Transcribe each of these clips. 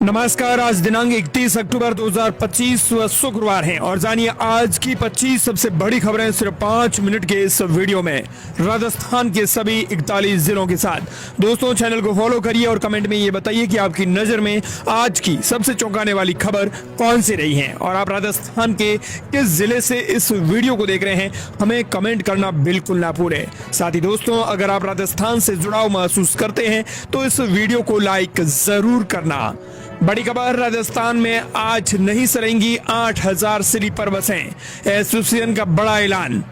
नमस्कार। आज दिनांक 31 अक्टूबर 2025 शुक्रवार है और जानिए आज की 25 सबसे बड़ी खबरें सिर्फ 5 मिनट के इस वीडियो में राजस्थान के सभी 41 जिलों के साथ। दोस्तों, चैनल को फॉलो करिए और कमेंट में ये बताइए कि आपकी नजर में आज की सबसे चौंकाने वाली खबर कौन सी रही है और आप राजस्थान के किस जिले से इस वीडियो को देख रहे हैं, हमें कमेंट करना बिल्कुल ना भूलें। साथ ही दोस्तों, अगर आप राजस्थान से जुड़ाव महसूस करते हैं तो इस वीडियो को लाइक जरूर करना। बड़ी खबर, राजस्थान में आज नहीं चलेंगी 8000 स्लीपर बसें, एसोसिएशन का बड़ा ऐलान।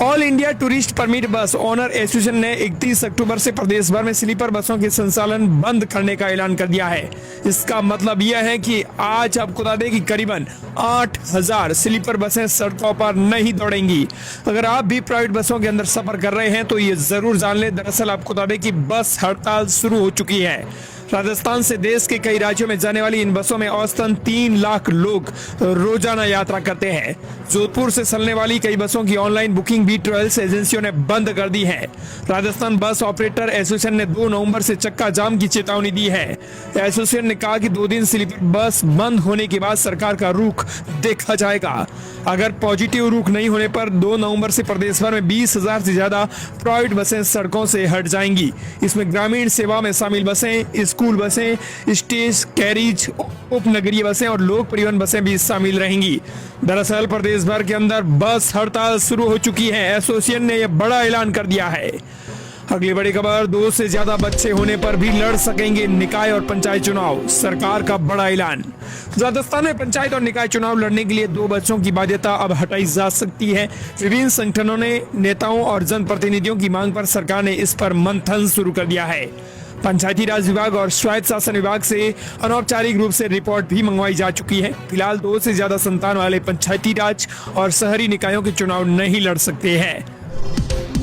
ऑल इंडिया टूरिस्ट परमिट बस ओनर एसोसिएशन ने 31 अक्टूबर से प्रदेश भर में स्लीपर बसों के संचालन बंद करने का ऐलान कर दिया है। इसका मतलब यह है कि आज आपको बता दें कि करीबन 8000 स्लीपर बसें सड़कों पर नहीं दौड़ेंगी। अगर आप भी प्राइवेट बसों के अंदर सफर कर रहे हैं तो ये जरूर जान लें, दरअसल आपको बता दें कि बस हड़ताल शुरू हो चुकी है। राजस्थान से देश के कई राज्यों में जाने वाली इन बसों में औसतन 3 लाख लोग रोजाना यात्रा करते हैं। जोधपुर से चलने वाली कई बसों की ऑनलाइन बुकिंग भी ट्रेवल्स एजेंसियों ने बंद कर दी है। राजस्थान बस ऑपरेटर एसोसिएशन ने 2 नवंबर से चक्का जाम की चेतावनी दी है। एसोसिएशन ने कहा कि 2 दिन स्लीपर बस बंद होने के बाद सरकार का रुख देखा जाएगा। अगर पॉजिटिव रुख नहीं होने पर 2 नवंबर से प्रदेश भर में 20,000 से ज्यादा प्राइवेट बसें सड़कों से हट जाएंगी। इसमें ग्रामीण सेवा में शामिल बसें, स्कूल बसें, स्टेज कैरिज, उपनगरीय बसें और लोक परिवहन बसें भी शामिल रहेंगी। दरअसल प्रदेश भर के अंदर बस हड़ताल शुरू हो चुकी है। एसोसिएशन ने यह बड़ा ऐलान कर दिया है। अगली बड़ी खबर, 2 से ज्यादा बच्चे होने पर भी लड़ सकेंगे निकाय और पंचायत चुनाव, सरकार का बड़ा ऐलान। राजस्थान में पंचायत और निकाय चुनाव लड़ने के लिए 2 बच्चों की बाध्यता अब हटाई जा सकती है। विभिन्न संगठनों ने नेताओं और जनप्रतिनिधियों की मांग पर सरकार ने इस पर मंथन शुरू कर दिया है। पंचायती राज विभाग और स्वायत्त शासन विभाग से अनौपचारिक रूप से रिपोर्ट भी मंगवाई जा चुकी है। फिलहाल 2 से ज्यादा संतान वाले पंचायती राज और शहरी निकायों के चुनाव नहीं लड़ सकते हैं।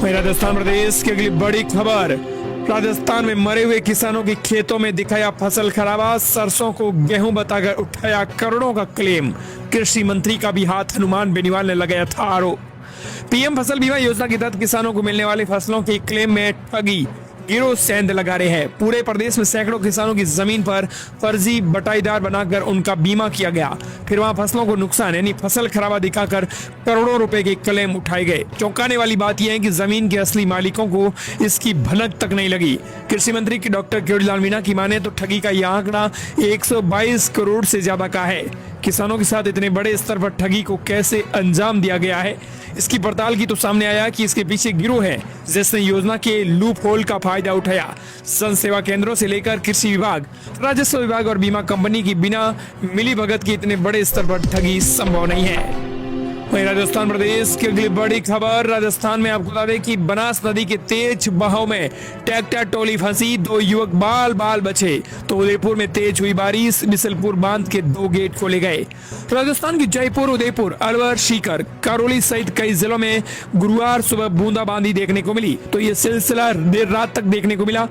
राजस्थान प्रदेश की अगली बड़ी खबर, राजस्थान में मरे हुए किसानों के खेतों में दिखाया फसल खराबा, सरसों को गेहूं बताकर उठाया करोड़ों का क्लेम। कृषि मंत्री का भी हाथ, हनुमान बेनीवाल ने लगाया था आरोप। पीएम फसल बीमा योजना के तहत किसानों को मिलने वाली फसलों के क्लेम में ठगी गिरोह सेंध लगा रहे हैं। पूरे प्रदेश में सैकड़ों किसानों की जमीन पर फर्जी बटाईदार बनाकर उनका बीमा किया गया, फिर वहां फसलों को नुकसान यानी फसल खराबा दिखाकर करोड़ों रुपए के क्लेम उठाए गए। चौंकाने वाली बात यह है कि जमीन के असली मालिकों को इसकी भनक तक नहीं लगी। कृषि मंत्री की डॉक्टर किरोड़ीलाल मीणा की माने तो ठगी का यह आंकड़ा 122 करोड़ से ज्यादा का है। किसानों के साथ इतने बड़े स्तर पर ठगी को कैसे अंजाम दिया गया है, इसकी पड़ताल की तो सामने आया कि इसके पीछे गिरोह है जिसने योजना के लूप होल का फायदा उठाया। जन सेवा केंद्रों से लेकर कृषि विभाग, राजस्व विभाग और बीमा कंपनी की बिना मिलीभगत के इतने बड़े स्तर पर ठगी संभव नहीं है। वहीं राजस्थान प्रदेश की अगली बड़ी खबर, राजस्थान में आपको बता दें कि बनास नदी के तेज बहाव में ट्रैक्टर ट्रॉली फंसी, 2 युवक बाल बाल बचे। तो उदयपुर में तेज हुई बारिश, बिसलपुर बांध के 2 गेट खोले गए। राजस्थान की जयपुर, उदयपुर, अलवर, सीकर, करौली सहित कई जिलों में गुरुवार सुबह बूंदाबांदी देखने को मिली। तो ये सिलसिला देर रात तक देखने को मिला।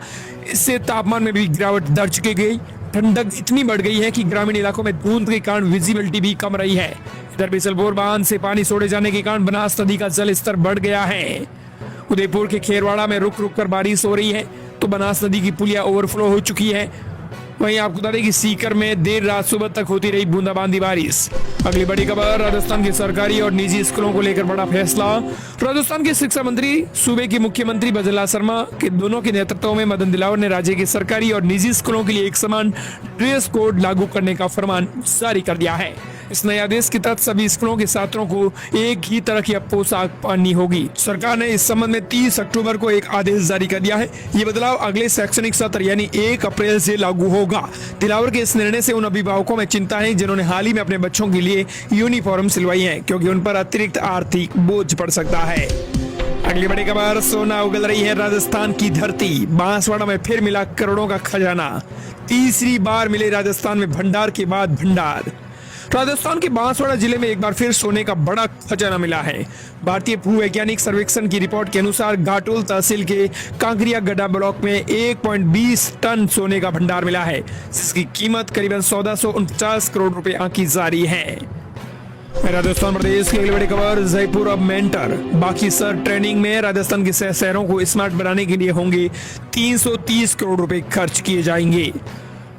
इससे तापमान में भी गिरावट दर्ज की गई। ठंडक इतनी बढ़ गई है कि ग्रामीण इलाकों में धुंध के कारण विजिबिलिटी भी कम रही है। इधर बिसलपुर बांध से पानी छोड़े जाने के कारण बनास नदी का जल स्तर बढ़ गया है। उदयपुर के खेरवाड़ा में रुक रुक कर बारिश हो रही है तो बनास नदी की पुलिया ओवरफ्लो हो चुकी है। वहीं आपको बता दें कि सीकर में देर रात सुबह तक होती रही बूंदाबांदी बारिश। अगली बड़ी खबर, राजस्थान के सरकारी और निजी स्कूलों को लेकर बड़ा फैसला। राजस्थान के शिक्षा मंत्री, सूबे के मुख्यमंत्री भजनलाल शर्मा के दोनों के नेतृत्व में मदन दिलावर ने राज्य के सरकारी और निजी स्कूलों के लिए एक समान ड्रेस कोड लागू करने का फरमान जारी कर दिया है। इस नए आदेश के तहत सभी स्कूलों के छात्रों को एक ही तरह की पोशाक पहननी होगी। सरकार ने इस संबंध में 30 अक्टूबर को एक आदेश जारी कर दिया है। ये बदलाव अगले शैक्षणिक सत्र यानी 1 अप्रैल से लागू होगा। दिलावर के इस निर्णय से उन अभिभावकों में चिंता है जिन्होंने हाल ही में अपने बच्चों के लिए यूनिफॉर्म सिलवाई है, क्योंकि उन पर अतिरिक्त आर्थिक बोझ पड़ सकता है। अगली बड़ी खबर, सोना उगल रही है राजस्थान की धरती, बांसवाड़ा में फिर मिला करोड़ों का खजाना। तीसरी बार मिले राजस्थान में भंडार के बाद भंडार। राजस्थान के बांसवाड़ा जिले में एक बार फिर सोने का बड़ा खजाना मिला है। भारतीय भूवैज्ञानिक सर्वेक्षण की रिपोर्ट के अनुसार घाटोल तहसील के कांकरिया गड्ढा ब्लॉक में 1.20 टन सोने का भंडार मिला है, जिसकी कीमत करीबन 1449 करोड़ रुपए आंकी जा रही है। राजस्थान प्रदेश की अगली बड़ी खबर, जयपुर अब मेंटर, बाकी सर ट्रेनिंग में राजस्थान के शहरों को स्मार्ट बनाने के लिए होंगे 330 करोड़ रुपए खर्च किए जाएंगे।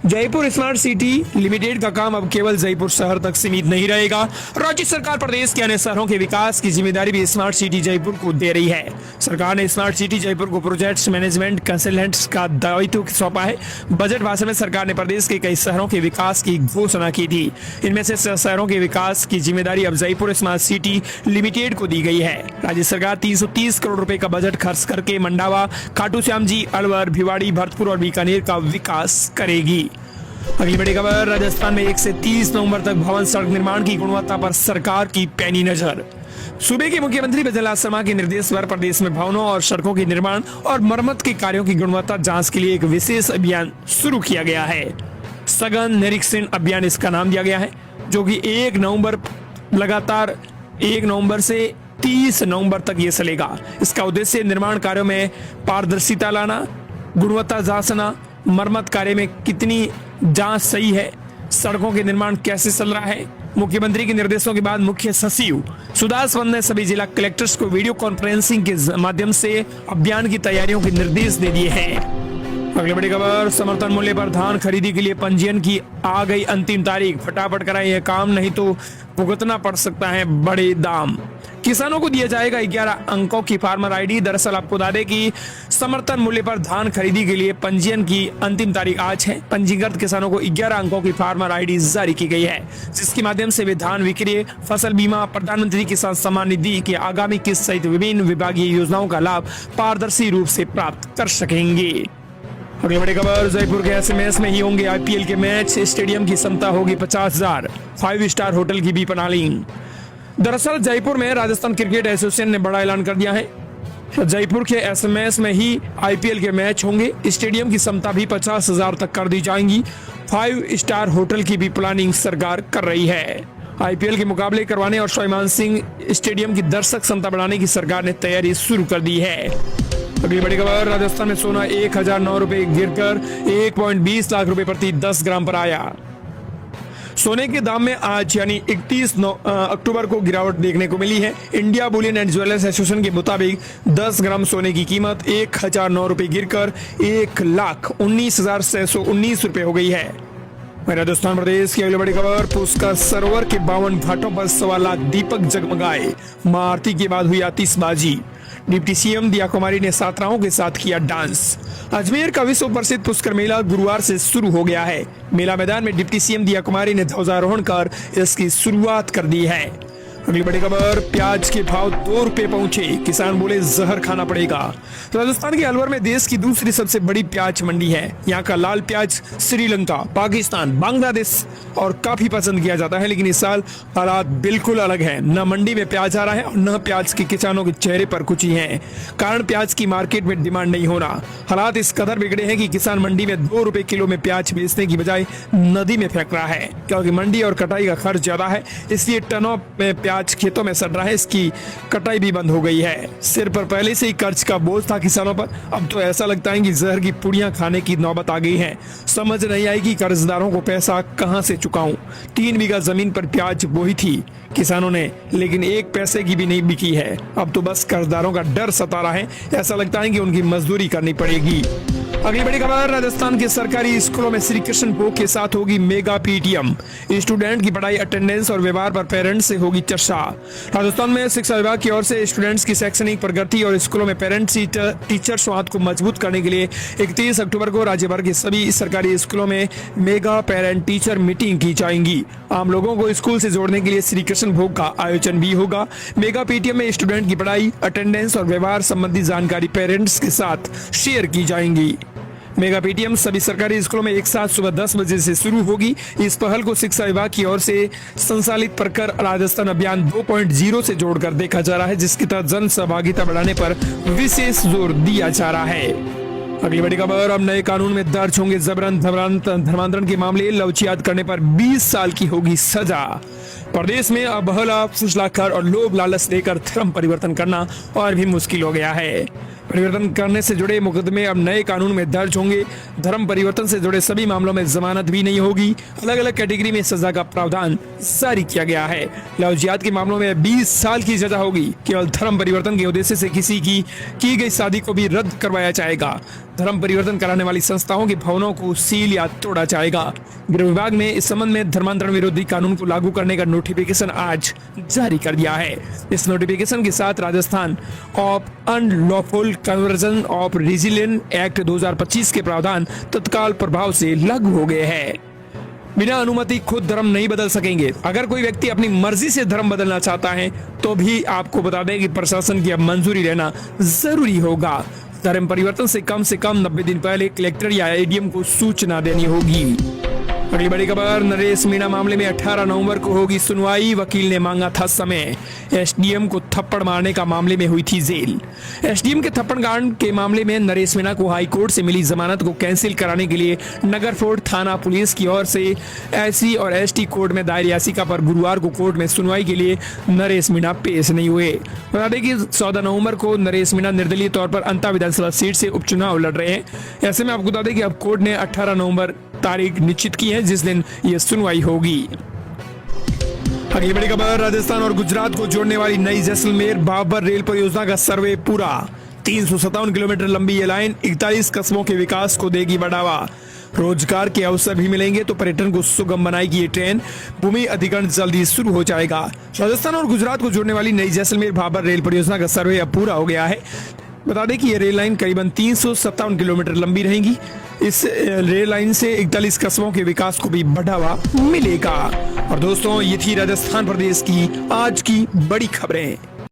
जयपुर स्मार्ट सिटी लिमिटेड का काम अब केवल जयपुर शहर तक सीमित नहीं रहेगा। राज्य सरकार प्रदेश के अन्य शहरों के विकास की जिम्मेदारी भी स्मार्ट सिटी जयपुर को दे रही है। सरकार ने स्मार्ट सिटी जयपुर को प्रोजेक्ट्स मैनेजमेंट कंसल्टेंट्स का दायित्व सौंपा है। बजट भाषण में सरकार ने प्रदेश के कई शहरों के विकास की घोषणा की थी। इनमें से शहरों के विकास की जिम्मेदारी अब जयपुर स्मार्ट सिटी लिमिटेड को दी गई है। राज्य सरकार 330 करोड़ रुपए का बजट खर्च करके मंडावा, खाटू श्याम जी, अलवर, भिवाड़ी, भरतपुर और बीकानेर का विकास करेगी। अगली बड़ी खबर, राजस्थान में 1 से 30 नवंबर तक भवन सड़क निर्माण की गुणवत्ता पर सरकार की पैनी नजर। सूबे के मुख्यमंत्री बैजनाथ शर्मा के निर्देश पर प्रदेश में भवनों और सड़कों के निर्माण और मरम्मत के कार्यों की गुणवत्ता जांच के लिए एक विशेष अभियान शुरू किया गया है। सघन निरीक्षण अभियान इसका नाम दिया गया है, जो कि 1 नवंबर लगातार 1 नवंबर से 30 नवंबर तक ये चलेगा। इसका उद्देश्य निर्माण कार्यों में पारदर्शिता लाना, गुणवत्ता जांचना, मरम्मत कार्य में कितनी जांच सही है, सड़कों के निर्माण कैसे चल रहा है। मुख्यमंत्री के निर्देशों के बाद मुख्य सचिव सुदास वंद ने सभी जिला कलेक्टर्स को वीडियो कॉन्फ्रेंसिंग के माध्यम से अभियान की तैयारियों के निर्देश दे दिए हैं। अगली बड़ी खबर, समर्थन मूल्य पर धान खरीदी के लिए पंजीयन की आ गई अंतिम तारीख। फटाफट कराएं यह काम, नहीं तो भुगतना पड़ सकता है बड़े दाम। किसानों को दिया जाएगा 11 अंकों की फार्मर आईडी। दरअसल आपको बता दें कि समर्थन मूल्य पर धान खरीदी के लिए पंजीयन की अंतिम तारीख आज है। पंजीकृत किसानों को 11 अंकों की फार्मर आईडी जारी की गई है, जिसके माध्यम से वे धान विक्रय, फसल बीमा, प्रधानमंत्री किसान सम्मान निधि की आगामी किस्त सहित विभिन्न विभागीय योजनाओं का लाभ पारदर्शी रूप से प्राप्त कर सकेंगे। अगली बड़ी खबर, जयपुर के एसएमएस में ही होंगे आईपीएल के मैच। स्टेडियम की क्षमता होगी 50,000। 5 स्टार होटल की भी प्लानिंग। दरअसल जयपुर में राजस्थान क्रिकेट एसोसिएशन ने बड़ा ऐलान कर दिया है। जयपुर के एसएमएस में ही आईपीएल के मैच होंगे। स्टेडियम की क्षमता भी 50,000 तक कर दी जाएंगी। 5 स्टार होटल की भी प्लानिंग सरकार कर रही है। आईपीएल के मुकाबले करवाने और स्वाभिमान सिंह स्टेडियम की दर्शक क्षमता बढ़ाने की सरकार ने तैयारी शुरू कर दी है। अगली बड़ी खबर, राजस्थान में सोना 1009 रुपए गिरकर 1.20 लाख रुपए प्रति 10 ग्राम पर आया। सोने के दाम में आज यानी 31 अक्टूबर को गिरावट देखने को मिली है। India Boolean and jewellers association के मुताबिक 10 ग्राम सोने की कीमत 1009 रुपए गिरकर 1,19,619 रुपए हो गई है। राजस्थान प्रदेश की अगली बड़ी खबर, पुष्कर सरोवर के 52 घाटों पर 1.25 लाख दीपक जगमगाए। मां आरती के बाद हुई आतिशबाजी। डिप्टी सीएम दिया कुमारी ने छात्राओं के साथ किया डांस। अजमेर का विश्व प्रसिद्ध पुष्कर मेला गुरुवार से शुरू हो गया है। मेला मैदान में डिप्टी सीएम दिया कुमारी ने ध्वजारोहण कर इसकी शुरुआत कर दी है। अगली बड़ी खबर, प्याज के भाव 2 रुपए पहुंचे, किसान बोले जहर खाना पड़ेगा। राजस्थान के अलवर में देश की दूसरी सबसे बड़ी प्याज मंडी है। यहाँ का लाल प्याज श्रीलंका, पाकिस्तान, बांग्लादेश और काफी पसंद किया जाता है, लेकिन इस साल हालात बिल्कुल अलग है। न मंडी में प्याज आ रहा है और न प्याज के किसानों के चेहरे पर कुछ ही है। कारण प्याज की मार्केट में डिमांड नहीं होना। हालात इस कदर बिगड़े हैं कि किसान मंडी में 2 रुपए किलो में प्याज बेचने की बजाय नदी में फेंक रहा है, क्योंकि मंडी और कटाई का खर्च ज्यादा है। इसलिए टनों में प्याज खेतों में सड़ रहा है। इसकी कटाई भी बंद हो गई है। सिर पर पहले से ही कर्ज का बोझ था किसानों पर, अब तो ऐसा लगता है कि जहर की पुड़ियां खाने की नौबत आ गई है। समझ नहीं आई कि कर्जदारों को पैसा कहां से चुकाऊं। 3 बीघा जमीन पर प्याज बोई थी किसानों ने, लेकिन 1 पैसे की भी नहीं बिकी है। अब तो बस कर्जदारों का डर सता रहा है। ऐसा लगता है कि उनकी मजदूरी करनी पड़ेगी। अगली बड़ी खबर, राजस्थान के सरकारी स्कूलों में श्री कृष्ण भोग के साथ होगी मेगा पीटीएम। स्टूडेंट की पढ़ाई, अटेंडेंस और व्यवहार पर पेरेंट्स से होगी चर्चा। राजस्थान में शिक्षा विभाग की ओर से स्टूडेंट्स की शैक्षणिक प्रगति और स्कूलों में पेरेंट्स टीचर संवाद को मजबूत करने के लिए 31 अक्टूबर को राज्य भर के सभी सरकारी स्कूलों में मेगा पेरेंट टीचर मीटिंग की जाएंगी। आम लोगों को स्कूल से जोड़ने के लिए श्री कृष्ण भोग का आयोजन भी होगा। मेगा पीटीएम में स्टूडेंट की पढ़ाई, अटेंडेंस और व्यवहार संबंधी जानकारी पेरेंट्स के साथ शेयर की जाएंगी। मेगा पीटीएम सभी सरकारी स्कूलों में एक साथ सुबह 10 बजे से शुरू होगी। इस पहल को शिक्षा विभाग की ओर से संचालित प्रखर राजस्थान अभियान 2.0 से जोड़कर देखा जा रहा है, जिसके तहत जन सहभागिता बढ़ाने पर विशेष जोर दिया जा रहा है। अगली बड़ी खबर, अब नए कानून में दर्ज होंगे जबरन धर्मांतरण के मामले। लवचियात करने पर 20 साल की होगी सजा। प्रदेश में अवहेला, फुसलाखोर और लोभ लालच देकर धर्म परिवर्तन करना और भी मुश्किल हो गया है। परिवर्तन करने से जुड़े मुकदमे अब नए कानून में दर्ज होंगे। धर्म परिवर्तन से जुड़े सभी मामलों में जमानत भी नहीं होगी। अलग अलग कैटेगरी में सजा का प्रावधान जारी किया गया है। लव जिहाद के मामलों में 20 साल की सजा होगी। केवल धर्म परिवर्तन के उद्देश्य से किसी की गई शादी को भी रद्द करवाया जाएगा। धर्म परिवर्तन कराने वाली संस्थाओं के भवनों को सील या तोड़ा जाएगा। गृह विभाग ने इस संबंध में धर्मांतरण विरोधी कानून को लागू करने का नोटिफिकेशन आज जारी कर दिया है। इस नोटिफिकेशन के साथ Rajasthan of unlawful conversion of religion act 2025 के प्रावधान तत्काल प्रभाव से लागू हो गए हैं। बिना अनुमति खुद धर्म नहीं बदल सकेंगे। अगर कोई व्यक्ति अपनी मर्जी से धर्म बदलना चाहता है तो भी आपको बता दें कि प्रशासन की अब मंजूरी लेना जरूरी होगा। धर्म परिवर्तन से कम 90 दिन पहले कलेक्टर या एडीएम को सूचना देनी होगी। अगली बड़ी खबर, नरेश मीणा मामले में 18 नवंबर को होगी सुनवाई। वकील ने मांगा था समय। एसडीएम को थप्पड़ मारने का मामले में हुई थी जेल। एसडीएम के थप्पड़ कांड के मामले में नरेश मीणा को हाई कोर्ट से मिली जमानत को कैंसिल कराने के लिए नगरफोर्ड थाना पुलिस की ओर से एससी और एसटी कोर्ट में दायर याचिका पर गुरुवार को कोर्ट में सुनवाई के लिए नरेश मीणा पेश नहीं हुए। बता दें कि 14 नवंबर को नरेश मीणा निर्दलीय तौर पर अंता विधानसभा सीट से उपचुनाव लड़ रहे हैं। ऐसे में आपको बता दें कि अब कोर्ट ने 18 नवंबर तारीख निश्चित की है जिस दिन यह सुनवाई होगी। अगली बड़ी खबर, राजस्थान और गुजरात को जोड़ने वाली नई जैसलमेर बाबर रेल परियोजना का सर्वे पूरा। 357 किलोमीटर लंबी ये लाइन 41 कस्बों के विकास को देगी बढ़ावा। रोजगार के अवसर भी मिलेंगे तो पर्यटन को सुगम बनाएगी ये ट्रेन। भूमि अधिग्रहण जल्दी शुरू हो जाएगा। राजस्थान और गुजरात को जोड़ने वाली नई जैसलमेर बाबर रेल परियोजना का सर्वे अब पूरा हो गया है। बता दें कि यह रेल लाइन करीबन 357 किलोमीटर लंबी रहेगी। इस रेल लाइन से 41 कस्बों के विकास को भी बढ़ावा मिलेगा। और दोस्तों, ये थी राजस्थान प्रदेश की आज की बड़ी खबरें।